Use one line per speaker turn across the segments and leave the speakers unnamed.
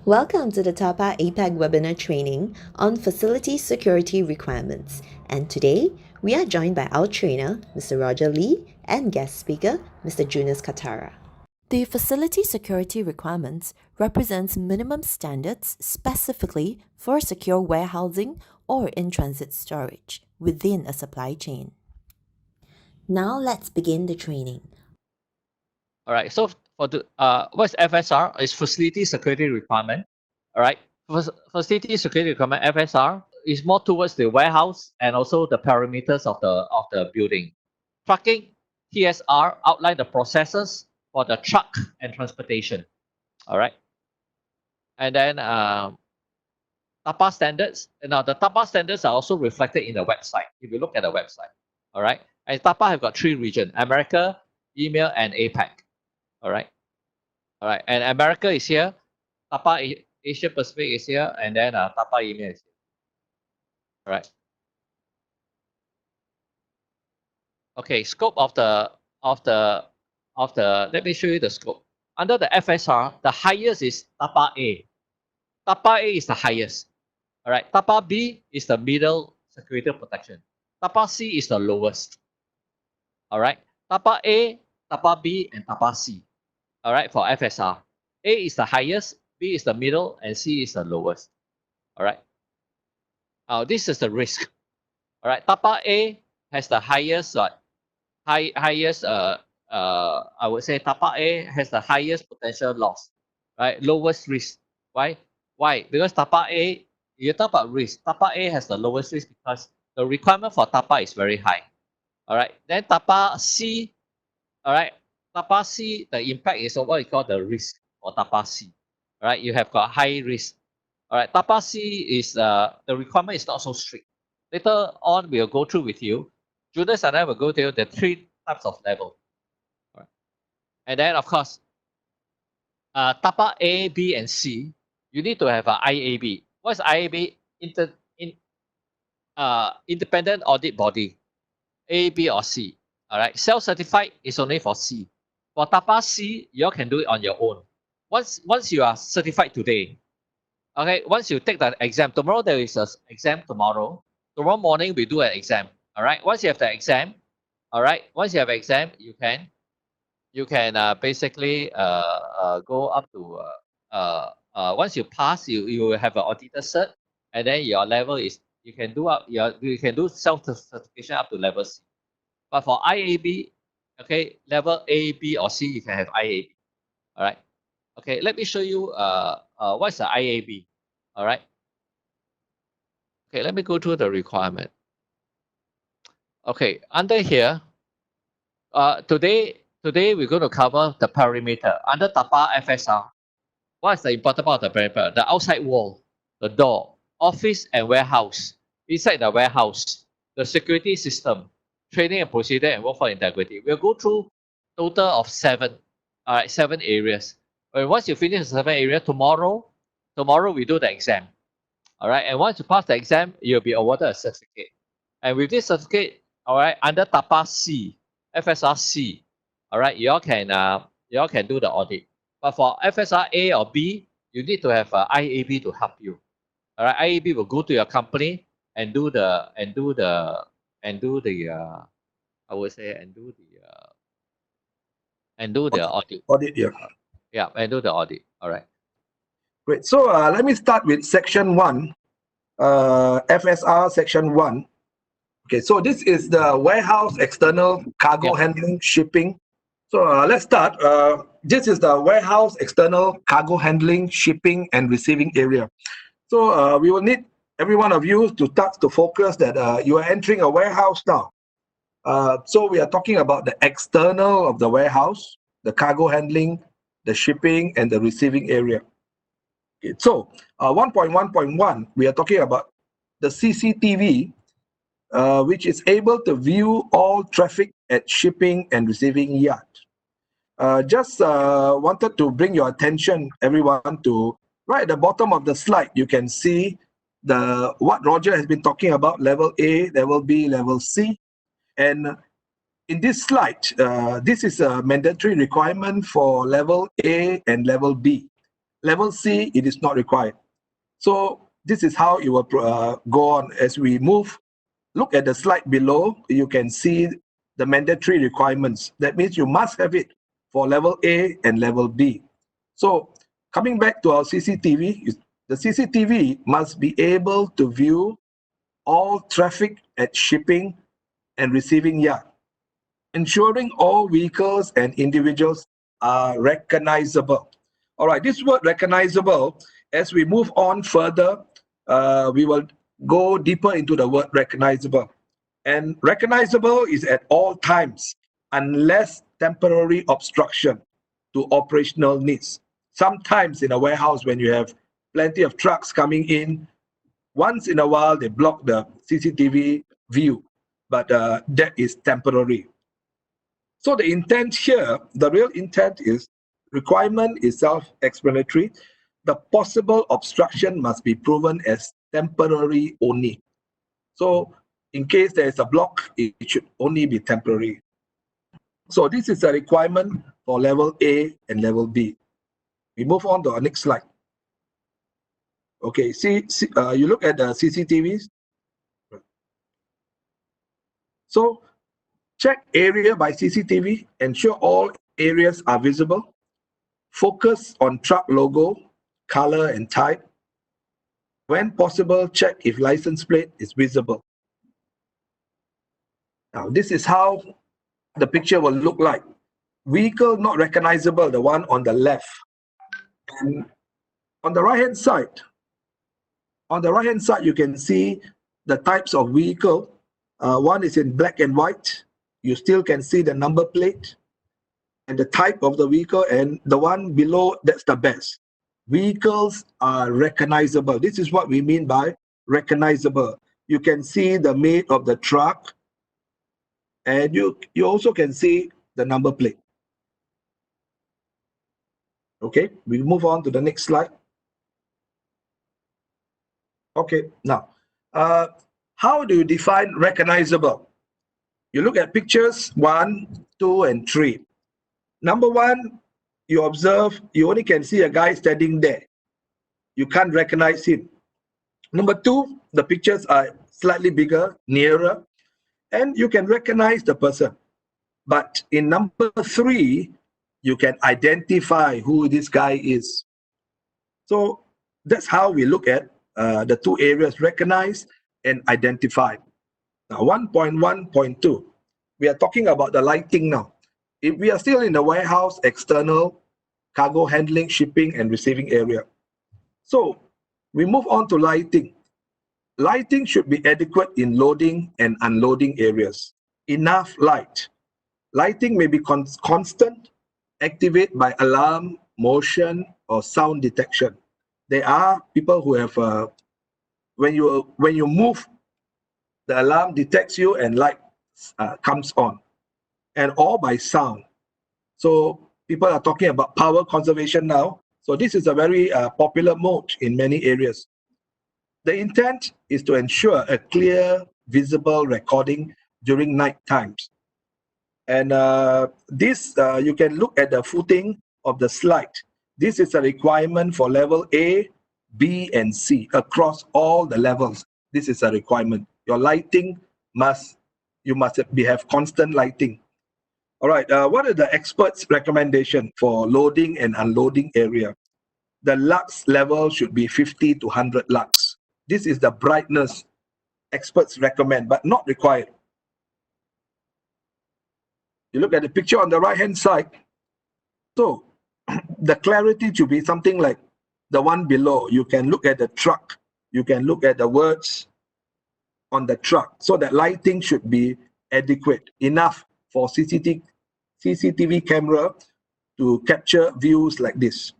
Welcome to the TAPA APAC webinar training on facility security requirements. And today, we are joined by our trainer, Mr. Roger Lee, and guest speaker, Mr. Junus Katara. The facility security requirements represents minimum standards specifically for secure warehousing or in-transit storage within a supply chain. Now let's begin the training.
All right, so for the what's FSR? Is facility security requirement. All right, facility security requirement FSR is more towards the warehouse and also the perimeters of the building. Trucking TSR outline the processes for the truck and transportation. All right, and then TAPA standards. Now the TAPA standards are also reflected in the website. If you look at the website, all right, and TAPA have got 3 regions: America, EMEA, and APAC. All right. And America is here, TAPA Asia Pacific is here, and then TAPA EMEA is here. All right. Okay, scope of the let me show you the scope. Under the FSR, the highest is TAPA A. TAPA A is the highest. All right. TAPA B is the middle security protection. TAPA C is the lowest. All right. TAPA A, TAPA B, and TAPA C. All right, for FSR. A is the highest, B is the middle, and C is the lowest. All right. Now, this is the risk. All right, TAPA A has the highest, I would say TAPA A has the highest potential loss, right? Lowest risk. Why? Why? Because TAPA A, you talk about risk. TAPA A has the lowest risk because the requirement for TAPA is very high. All right. Then TAPA C, all right. TAPA C, the impact is what we call the risk for TAPA C. All right, you have got high risk. All right, TAPA C is the requirement is not so strict. Later on, we'll go through with you. Judas and I will go through the 3 types of level. All right. And then, of course, TAPA A, B, and C, you need to have an IAB. What's IAB? Independent audit body, A, B, or C. All right, self-certified is only for C. For TAPA C, you all can do it on your own. Once you are certified today, okay, once you take the exam, tomorrow there is an exam tomorrow. Tomorrow morning we do an exam. All right, once you have the exam, all right, once you have exam, you can basically go up to once you pass, you will have an auditor cert, and then your level is you can do self certification up to level C. But for IAB, okay, level A, B, or C, you can have IAB. All right. Okay, let me show you what's the IAB. All right. Okay, let me go through the requirement. Okay, under here, today we're going to cover the perimeter. Under TAPA FSR, what is the important part of the perimeter? The outside wall, the door, office and warehouse. Inside the warehouse, the security system, training and procedure, and workforce integrity. We'll go through total of 7. All right, 7 areas. And once you finish the 7 areas, tomorrow we do the exam. All right, and once you pass the exam, you'll be awarded a certificate. And with this certificate, all right, under TAPA C, FSR C, all right, you all can do the audit. But for FSR A or B, you need to have IAB to help you. All right, IAB will go to your company and do the audit.
Audit, yeah.
Yeah, and do the audit. All right.
Great. So let me start with section 1, FSR section 1. Okay, so this is the warehouse external cargo handling shipping. So let's start. This is the warehouse external cargo handling shipping and receiving area. So we will need every one of you to start to focus that you are entering a warehouse now. So we are talking about the external of the warehouse, the cargo handling, the shipping, and the receiving area. Okay, so 1.1.1, we are talking about the CCTV, which is able to view all traffic at shipping and receiving yard. Just wanted to bring your attention, everyone, to right at the bottom of the slide, you can see what Roger has been talking about, level A, level B, level C. And in this slide, this is a mandatory requirement for level A and level B. Level C, it is not required. So this is how it will go on as we move. Look at the slide below. You can see the mandatory requirements. That means you must have it for level A and level B. So coming back to our CCTV, the CCTV must be able to view all traffic at shipping and receiving yard, ensuring all vehicles and individuals are recognizable. All right, this word recognizable, as we move on further, we will go deeper into the word recognizable. And recognizable is at all times, unless temporary obstruction to operational needs. Sometimes in a warehouse, when you have plenty of trucks coming in, once in a while they block the CCTV view, but that is temporary. So the intent here, the real intent is, requirement is self-explanatory. The possible obstruction must be proven as temporary only. So in case there is a block, it should only be temporary. So this is a requirement for level A and level B. We move on to our next slide. Okay, you look at the CCTVs. So check area by CCTV, ensure all areas are visible. Focus on truck logo, color and type. When possible, check if license plate is visible. Now, this is how the picture will look like. Vehicle not recognizable, the one on the left. And on the right-hand side, you can see the types of vehicle. One is in black and white. You still can see the number plate and the type of the vehicle, and the one below, that's the best. Vehicles are recognizable. This is what we mean by recognizable. You can see the make of the truck, and you also can see the number plate. Okay, we move on to the next slide. Okay, now, how do you define recognizable? You look at pictures 1, 2, and 3. Number 1, you observe, you only can see a guy standing there. You can't recognize him. Number 2, the pictures are slightly bigger, nearer, and you can recognize the person. But in number 3, you can identify who this guy is. So that's how we look at the two areas, recognize and identify. Now 1.1.2, we are talking about the lighting now. If we are still in the warehouse, external, cargo handling, shipping and receiving area. So we move on to lighting. Lighting should be adequate in loading and unloading areas. Enough light. Lighting may be constant, activate by alarm, motion, or sound detection. There are people who have, when you move, the alarm detects you and light comes on, and all by sound. So people are talking about power conservation now. So this is a very popular mode in many areas. The intent is to ensure a clear, visible recording during night times. And this, you can look at the footing of the slide. This is a requirement for level A, B, and C across all the levels. This is a requirement. Your lighting you must have constant lighting. All right, what are the experts' recommendation for loading and unloading area? The lux level should be 50 to 100 lux. This is the brightness experts recommend, but not required. You look at the picture on the right-hand side. So the clarity should be something like the one below. You can look at the truck. You can look at the words on the truck. So that lighting should be adequate, enough for CCTV camera to capture views like this.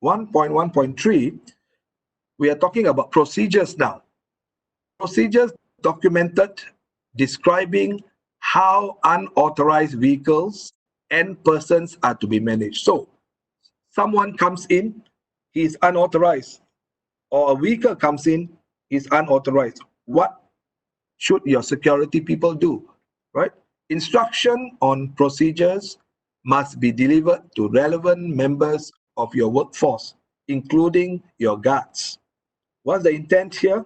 1.1.3, we are talking about procedures now. Procedures documented describing how unauthorized vehicles and persons are to be managed. So someone comes in, he is unauthorized, or a vehicle comes in, is unauthorized. What should your security people do, right? Instruction on procedures must be delivered to relevant members of your workforce, including your guards. What's the intent here?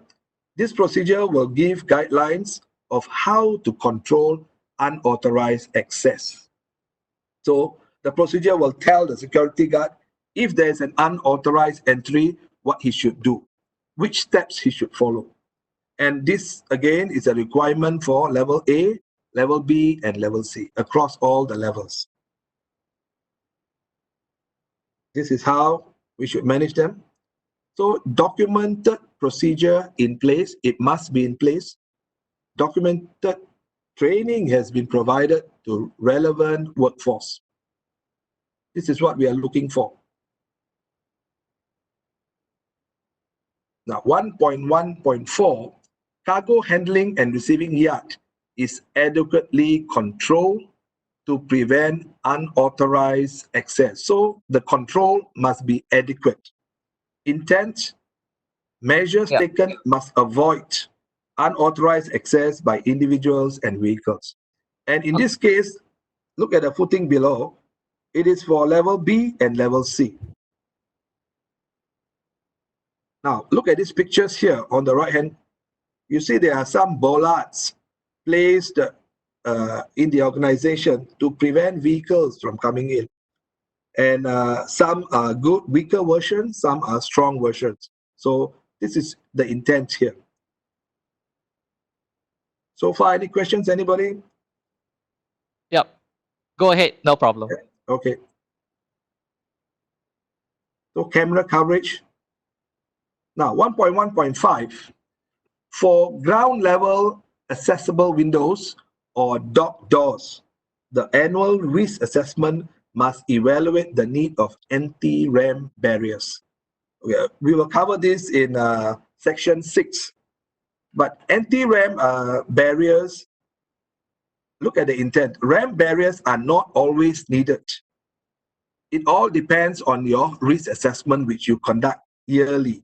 This procedure will give guidelines of how to control unauthorized access. So the procedure will tell the security guard if there is an unauthorized entry, what he should do, which steps he should follow. And this, again, is a requirement for level A, level B, and level C across all the levels. This is how we should manage them. So documented procedure in place, it must be in place. Documented training has been provided to relevant workforce. This is what we are looking for. Now, 1.1.4, cargo handling and receiving yard is adequately controlled to prevent unauthorized access. So the control must be adequate. Intent, measures taken must avoid unauthorized access by individuals and vehicles. And in this case, look at the footing below. It is for level B and level C. Now, look at these pictures here on the right hand. You see there are some bollards placed in the organization to prevent vehicles from coming in. And some are good, weaker versions, some are strong versions. So this is the intent here. So far, any questions, anybody?
Yep. Go ahead, no problem.
Okay. So camera coverage. Now, 1.1.5, for ground level accessible windows or dock doors, the annual risk assessment must evaluate the need of anti-ram barriers. Okay, we will cover this in section 6. But anti-ram barriers, look at the intent. Ram barriers are not always needed. It all depends on your risk assessment, which you conduct yearly.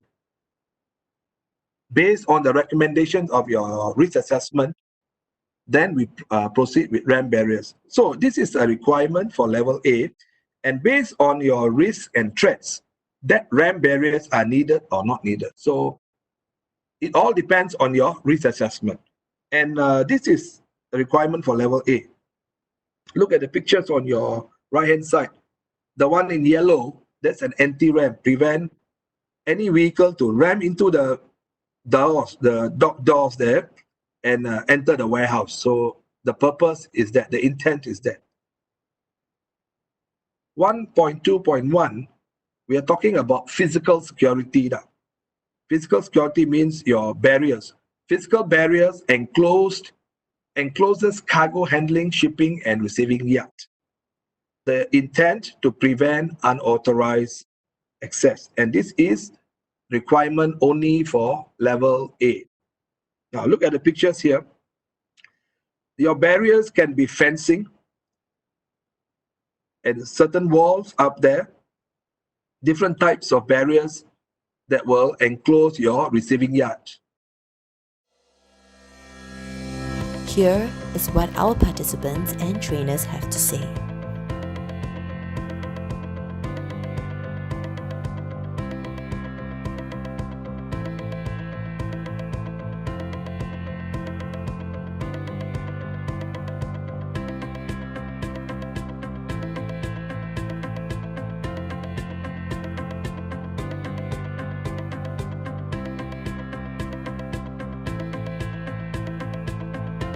Based on the recommendations of your risk assessment, then we proceed with ram barriers. So this is a requirement for level A, and based on your risks and threats, that ram barriers are needed or not needed. So it all depends on your risk assessment. And this is a requirement for level A. Look at the pictures on your right-hand side. The one in yellow, that's an anti-ram, prevent any vehicle to ram into the doors, the dock doors there, and enter the warehouse. So the purpose is that, the intent is that. 1.2.1, we are talking about physical security now. Physical security means your barriers. Physical barriers encloses cargo handling, shipping, and receiving yard. The intent to prevent unauthorized access. And this is requirement only for level A. Now look at the pictures here. Your barriers can be fencing and certain walls up there, different types of barriers that will enclose your receiving yard.
Here is what our participants and trainers have to say.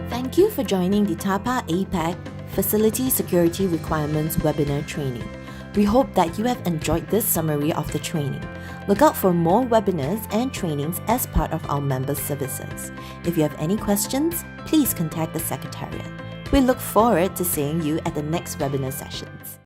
Thank you for joining the TAPA APAC Facility Security Requirements webinar training. We hope that you have enjoyed this summary of the training. Look out for more webinars and trainings as part of our members' services. If you have any questions, please contact the Secretariat. We look forward to seeing you at the next webinar sessions.